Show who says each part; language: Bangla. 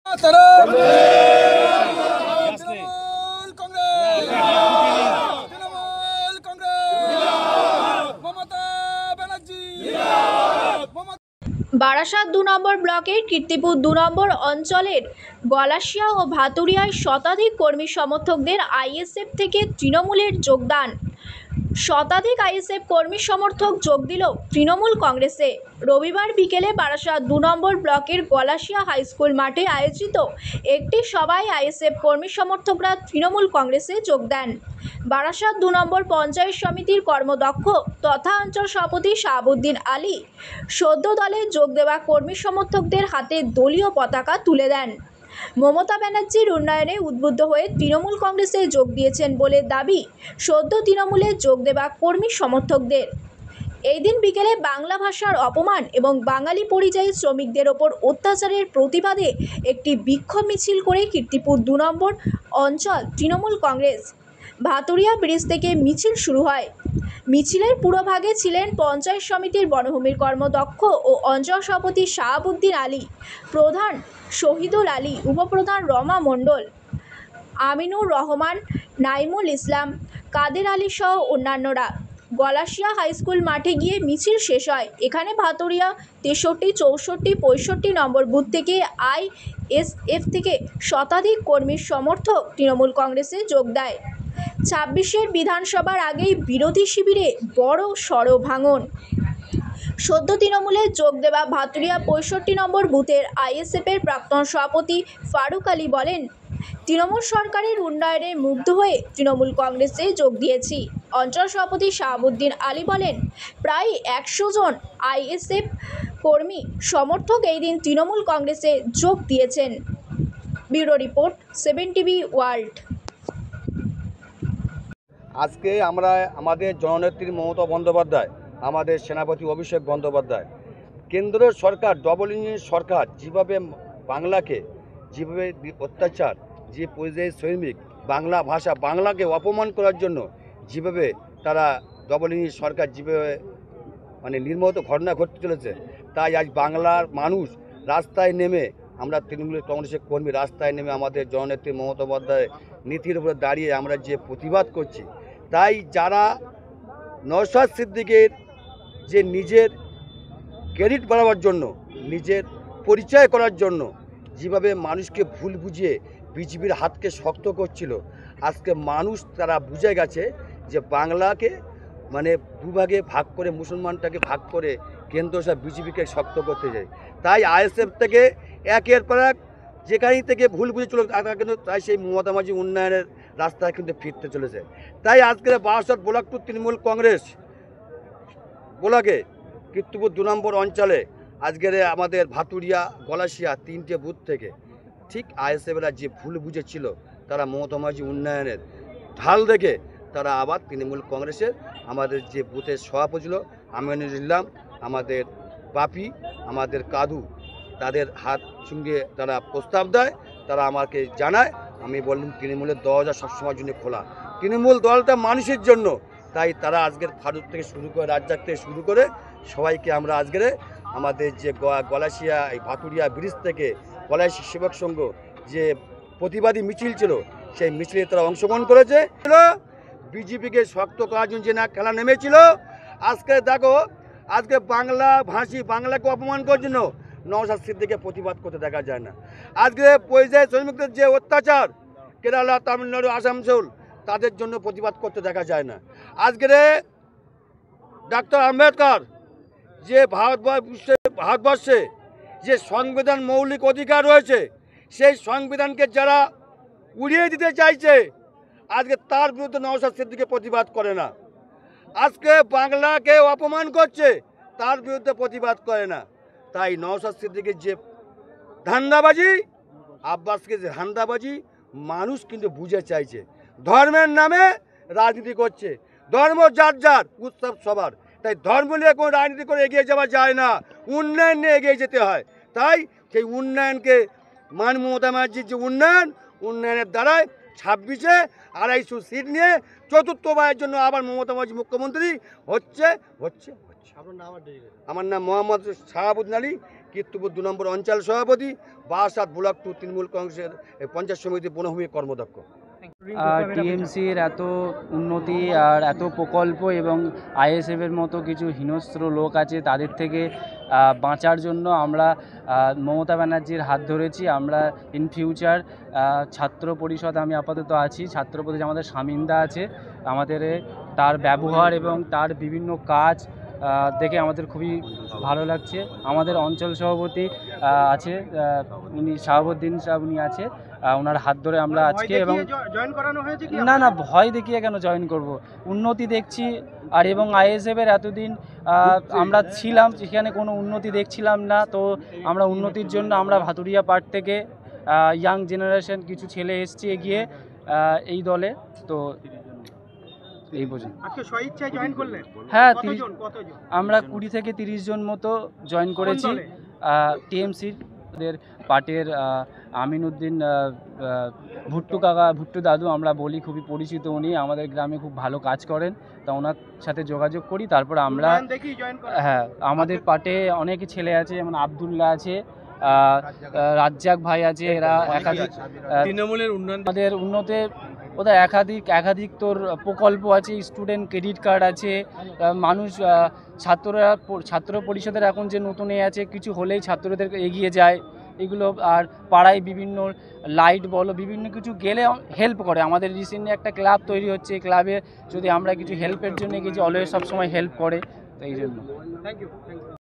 Speaker 1: বারাসাত ২ নম্বর ব্লকের কীর্তিপুর ২ নম্বর অঞ্চলের গলাশিয়া ও ভাতুরিয়ায় শতাধিক কর্মী সমর্থকদের আইএসএফ থেকে তৃণমূলের যোগদান। শতাধিক আইএসএফ কর্মী সমর্থক যোগ দিল তৃণমূল কংগ্রেসে। রবিবার বিকেলে বারাসাত ২ নম্বর ব্লকের গলাশিয়া হাই স্কুল মাঠে আয়োজিত একটি সভায় আইএসএফ কর্মী সমর্থকরা তৃণমূল কংগ্রেসে যোগ দেন। বারাসাত ২ নম্বর পঞ্চায়েত সমিতির কর্মদক্ষ তথা অঞ্চল সভাপতি শাহাবুদ্দিন আলী সদ্য দলে যোগ দেওয়া কর্মী সমর্থকদের হাতে দলীয় পতাকা তুলে দেন। মমতা ব্যানার্জির উন্নয়নে উদ্বুদ্ধ হয়ে তৃণমূল কংগ্রেসে যোগ দিয়েছেন বলে দাবি সদ্য তৃণমূলে যোগ দেওয়া কর্মী সমর্থকদের। এই দিন বিকেলে বাংলা ভাষার অপমান এবং বাঙালি পরিযায়ী শ্রমিকদের ওপর অত্যাচারের প্রতিবাদে একটি বিক্ষোভ মিছিল করে কীর্তিপুর ২ নম্বর অঞ্চল তৃণমূল কংগ্রেস ভাতুরিয়া ব্রিজ থেকে মিছিল শুরু হয়। মিছিলের পুরোভাগে ছিলেন পঞ্চায়েত সমিতির বনভূমির কর্মদক্ষ ও অঞ্চল সভাপতি শাহাবুদ্দিন আলী, প্রধান শহীদুল আলী, উপপ্রধান রমা মণ্ডল, আমিনুর রহমান, নাইমুল ইসলাম, কাদের আলী সহ অন্যান্যরা। গলাশিয়া হাই স্কুল মাঠে গিয়ে মিছিল শেষ হয়। এখানে ভাতুরিয়া ৬৩, ৬৪, ৬৫ নম্বর বুথ থেকে আইএসএফ থেকে শতাধিক কর্মীর সমর্থক তৃণমূল কংগ্রেসে যোগ দেয়। ২৬-এর বিধানসভার আগেই বিরোধী শিবিরে বড় সড় ভাঙন। সদ্য তৃণমূলে যোগ দেওয়া ভাতুরিয়া ৬৫ নম্বর বুথের আইএসএফের প্রাক্তন সভাপতি ফারুক আলী বলেন, তৃণমূল সরকারের উন্নয়নে মুগ্ধ হয়ে তৃণমূল কংগ্রেসে যোগ দিয়েছি। অঞ্চল সভাপতি শাহাবুদ্দিন আলী বলেন, প্রায় ১০০ জন আইএসএফ কর্মী সমর্থক এই দিন তৃণমূল কংগ্রেসে যোগ দিয়েছেন। Bureau report, 7 TV world.
Speaker 2: আজকে আমরা আমাদের জননেত্রী মমতা বন্দ্যোপাধ্যায়, আমাদের সেনাপতি অভিষেক বন্দ্যোপাধ্যায়, কেন্দ্রের সরকার ডবল ইঞ্জিন সরকার যেভাবে বাংলাকে যেভাবে অত্যাচার, যে পরিযায়ী শ্রমিক, বাংলা ভাষা, বাংলাকে অপমান করার জন্য যেভাবে তারা ডবল ইঞ্জিন সরকার যেভাবে নির্মত ঘটনা ঘটতে চলেছে, তাই আজ বাংলার মানুষ রাস্তায় নেমে, আমরা তৃণমূল কংগ্রেসের কর্মী রাস্তায় নেমে আমাদের জননেত্রী মমতা বন্দ্যোপাধ্যায়ের নীতির উপরে দাঁড়িয়ে আমরা যে প্রতিবাদ করছি, তাই যারা নওশাদ সিদ্দিকের যে নিজের ক্রেডিট বাড়াবার জন্য, নিজের পরিচয় করার জন্য যেভাবে মানুষকে ভুল বুঝিয়ে বিজেপির হাতকে শক্ত করছিল, আজকে মানুষ তারা বুঝে গেছে যে বাংলাকে দুভাগে ভাগ করে, মুসলমানটাকে ভাগ করে কেন্দ্র সব বিজেপিকে শক্ত করতে যায়। তাই আইএসএফ থেকে একের পর এক যেখানেই থেকে ভুল বুঝে চলে কিন্তু তাই সেই মমতা মাঝি উন্নয়নের রাস্তায় কিন্তু ফিরতে চলেছে। তাই আজকের বারাসাত ব্লক টু তৃণমূল কংগ্রেস ব্লকে কীর্তিপুর ২ নম্বর অঞ্চলে আজকের আমাদের ভাতুরিয়া, গলাশিয়া 3টে বুথ থেকে ঠিক আইএসএফরা যে ভুল বুঝেছিল, তারা মমতা মাঝি উন্নয়নের ঢাল দেখে তারা আবার তৃণমূল কংগ্রেসের আমাদের যে বুথের সভাপতি ছিল আমিনুল ইসলাম, আমাদের বাপি, আমাদের কাদু, তাদের হাত সঙ্গে তারা প্রস্তাব দেয়, তারা আমাকে জানায়। আমি বললাম তৃণমূলের দরজা সবসময়ের জন্য খোলা, তৃণমূল দলটা মানুষের জন্য। তাই তারা আজকের ফারুক থেকে শুরু করে, রাজ্জাক থেকে শুরু করে সবাইকে আমরা আজকের আমাদের যে গলাশিয়া এই ভাতুরিয়া ব্রিজ থেকে গলাশিয়া সেবক সংঘ যে প্রতিবাদী মিছিল ছিল, সেই মিছিলে তারা অংশগ্রহণ করেছে। বিজেপিকে শক্ত করার জন্য যে না খেলা নেমেছিল, আজকে দেখো আজকে বাংলা ভাষী, বাংলাকে অপমান করার জন্য নওশাদ সিদ্দিককে প্রতিবাদ করতে দেখা যায় না। আজকে পরিযায়ী শ্রমিকদের যে অত্যাচার কেরালা, তামিলনাড়ু, আসানসোল, তাদের জন্য প্রতিবাদ করতে দেখা যায় না। আজকের ডক্টর আম্বেদকর যে ভারতবর্ষে যে সংবিধান মৌলিক অধিকার রয়েছে, সেই সংবিধানকে যারা উড়িয়ে দিতে চাইছে, আজকে তার বিরুদ্ধে নওশাদ সিদ্দিকী প্রতিবাদ করে না। আজকে বাংলাকে অপমান করছে, তার বিরুদ্ধে প্রতিবাদ করে না। তাই নওশাদ সিদ্দিকীর যে ধান্দাবাজি, আব্বাসকে যে ধান্দাবাজি, মানুষ কিন্তু বুঝে চাইছে। ধর্মের নামে রাজনীতি করছে, ধর্ম যার যার, উৎসব সবার। তাই ধর্ম নিয়ে কোনো রাজনীতি করে এগিয়ে যাওয়া যায় না, উন্নয়ন নিয়ে এগিয়ে যেতে হয়। তাই সেই উন্নয়নকে মমতা ব্যানার্জির যে উন্নয়নের দ্বারাই 26-এ 250 সিট নিয়ে চতুর্থবারের জন্য আবার মমতা ব্যানার্জি মুখ্যমন্ত্রী হচ্ছে। আমার নাম মোহাম্মদ শাহাবুদ্দিন আলী, কীর্তিপুর 2 নম্বর অঞ্চল সভাপতি, বারাসাত ব্লক 2 তৃণমূল কংগ্রেসের পঞ্চায়েত সমিতি বনভূমি কর্মদক্ষ।
Speaker 3: টিএমসির এত উন্নতি আর এত প্রকল্প এবং আইএসএফের মতো কিছু হিংস্র লোক আছে, তাদের থেকে বাঁচার জন্য আমরা মমতা ব্যানার্জির হাত ধরেছি। আমরা ইন ফিউচার ছাত্র পরিষদ, আমি আপাতত আছি ছাত্র পরিষদ, আমাদের শামিন্দা আছে, আমাদের তার ব্যবহার এবং তার বিভিন্ন কাজ দেখে আমাদের খুবই ভালো লাগছে। আমাদের অঞ্চল সভাপতি আছে উনি শাহাবুদ্দিন সাহেব, উনি আছে, ওনার হাত ধরে আমরা আজকে এবং না না ভয় দেখিয়ে কেন জয়েন করব, উন্নতি দেখছি। আর এবং আইএসএফের এতদিন আমরা ছিলাম, সেখানে কোনো উন্নতি দেখছিলাম না, তো আমরা উন্নতির জন্য আমরা ভাতুরিয়া পার্ট থেকে ইয়াং জেনারেশন কিছু ছেলে এসছে এগিয়ে এই দলে। তো এই পর্যন্ত হ্যাঁ আমরা 20 থেকে 30 জন মতো জয়েন করেছি টিএমসির পার্টির। আমিনুদ্দিন ভুট্টু কাকা, ভুট্টু দাদু আমরা বলি, খুবই পরিচিত উনি, আমাদের গ্রামে খুব ভালো কাজ করেন, তা ওনার সাথে যোগাযোগ করি। তারপর আমরা হ্যাঁ আমাদের পার্টে অনেক ছেলে আছে, যেমন আবদুল্লাহ আছে, রাজ্জাক ভাই আছে, এরা একাধিক তৃণমূলের উন্নয়ন, আমাদের উন্নতে ওদের একাধিক তোর প্রকল্প আছে, স্টুডেন্ট ক্রেডিট কার্ড আছে, মানুষ ছাত্র পরিষদের এখন যে নতুন আছে, কিছু হলেই ছাত্রদের এগিয়ে যায় এগুলো। আর পাড়ায় বিভিন্ন লাইট বলো, বিভিন্ন কিছু গেলে হেল্প করে। আমাদের রিসেন্টলি একটা ক্লাব তৈরি হচ্ছে, এই ক্লাবে যদি আমরা কিছু হেল্পের জন্য গেছি, অলওয়েজ সবসময় হেল্প করে, তো এই জন্য। Thank you.